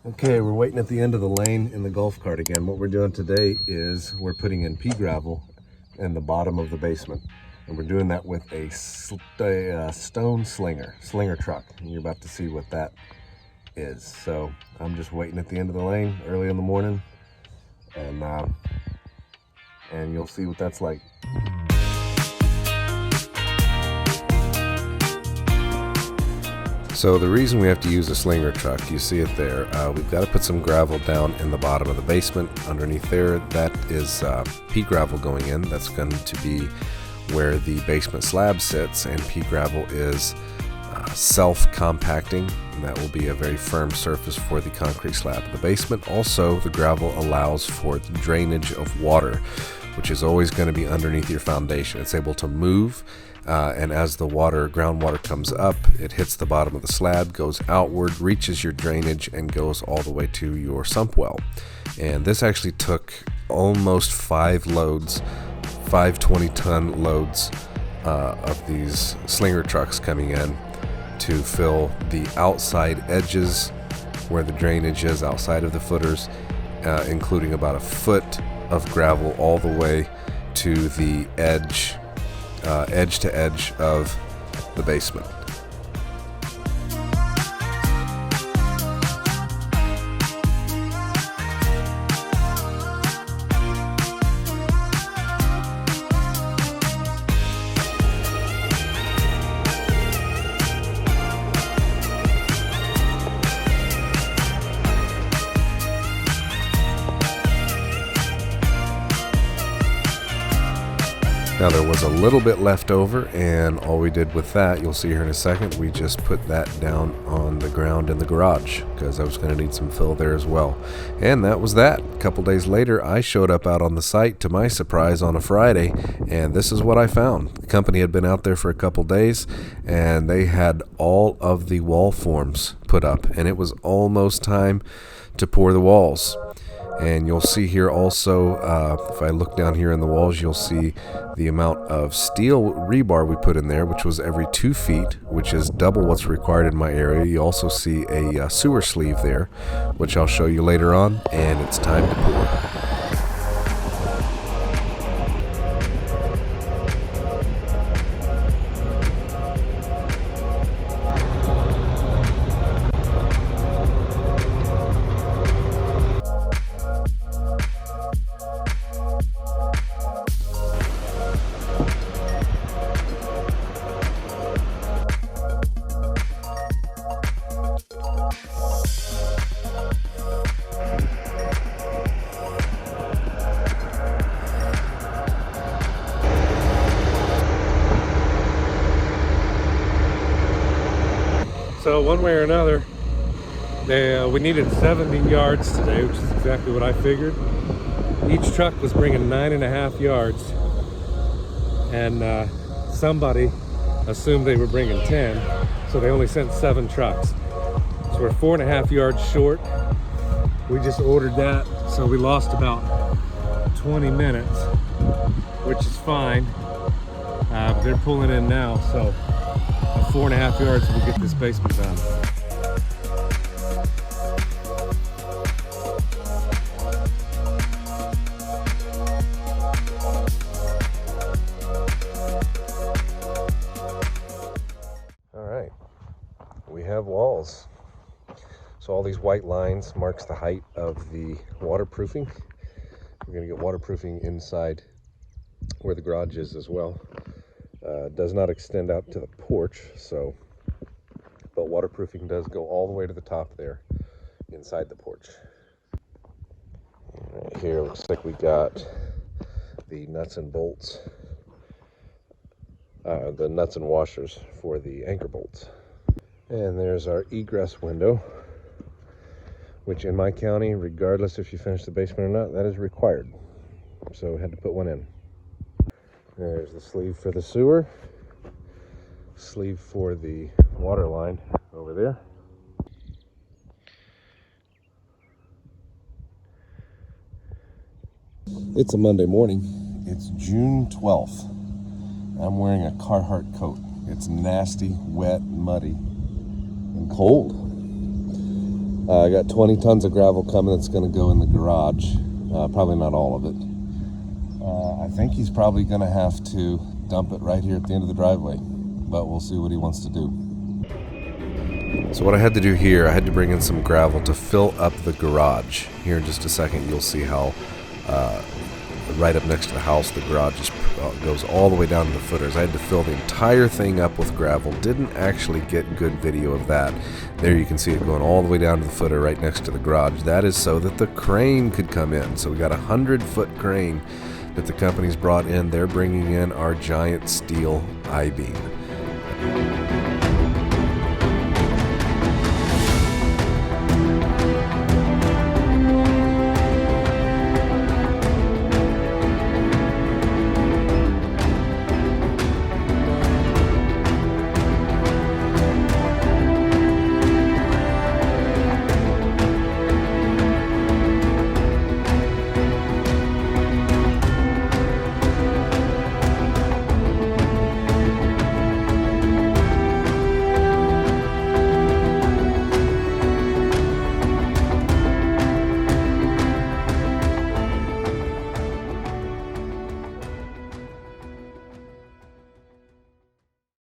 Okay, we're waiting at the end of the lane in the golf cart again. What we're doing today is we're putting in pea gravel in the bottom of the basement. And we're doing that with a stone slinger truck. And you're about to see what that is. So I'm just waiting at the end of the lane early in the morning. And you'll see what that's like. So the reason we have to use a slinger truck, you see it there, we've got to put some gravel down in the bottom of the basement. Underneath there, that is pea gravel going in. That's going to be where the basement slab sits, and pea gravel is self-compacting, and that will be a very firm surface for the concrete slab of the basement. Also, the gravel allows for the drainage of water, which is always going to be underneath your foundation. It's able to move, and as the groundwater comes up, it hits the bottom of the slab, goes outward, reaches your drainage, and goes all the way to your sump well. And this actually took almost 5 loads, 5 20-ton loads of these slinger trucks coming in to fill the outside edges where the drainage is outside of the footers, including about a foot of gravel all the way to the edge to edge of the basement. Now there was a little bit left over, and all we did with that, you'll see here in a second, we just put that down on the ground in the garage because I was going to need some fill there as well. And that was that. A couple days later, I showed up out on the site to my surprise on a Friday, and this is what I found. The company had been out there for a couple days, and they had all of the wall forms put up, and it was almost time to pour the walls. And you'll see here also, if I look down here in the walls, you'll see the amount of steel rebar we put in there, which was every 2 feet, which is double what's required in my area. You also see a sewer sleeve there, which I'll show you later on, and it's time to pour. So one way or another, we needed 70 yards today, which is exactly what I figured. Each truck was bringing 9.5 yards, and somebody assumed they were bringing 10, so they only sent 7 trucks. So we're 4.5 yards short. We just ordered that, so we lost about 20 minutes, which is fine. But they're pulling in now, so 4.5 yards will get this basement done. All right, we have walls. So all these white lines marks the height of the waterproofing. We're going to get waterproofing inside where the garage is as well. Does not extend out to the porch, but waterproofing does go all the way to the top there inside the porch. Right here looks like we got the nuts and bolts, the nuts and washers for the anchor bolts. And there's our egress window, which in my county, regardless if you finish the basement or not, that is required. So we had to put one in. There's the sleeve for the sewer, sleeve for the water line over there. It's a Monday morning. It's June 12th. I'm wearing a Carhartt coat. It's nasty, wet, muddy, and cold. I got 20 tons of gravel coming that's going to go in the garage. Probably not all of it. I think he's probably going to have to dump it right here at the end of the driveway, but we'll see what he wants to do. So what I had to do here, I had to bring in some gravel to fill up the garage. Here in just a second, you'll see how right up next to the house, the garage just goes all the way down to the footers. I had to fill the entire thing up with gravel. Didn't actually get good video of that. There you can see it going all the way down to the footer right next to the garage. That is so that the crane could come in. So we got a 100-foot crane that the company's brought in. They're bringing in our giant steel I-beam.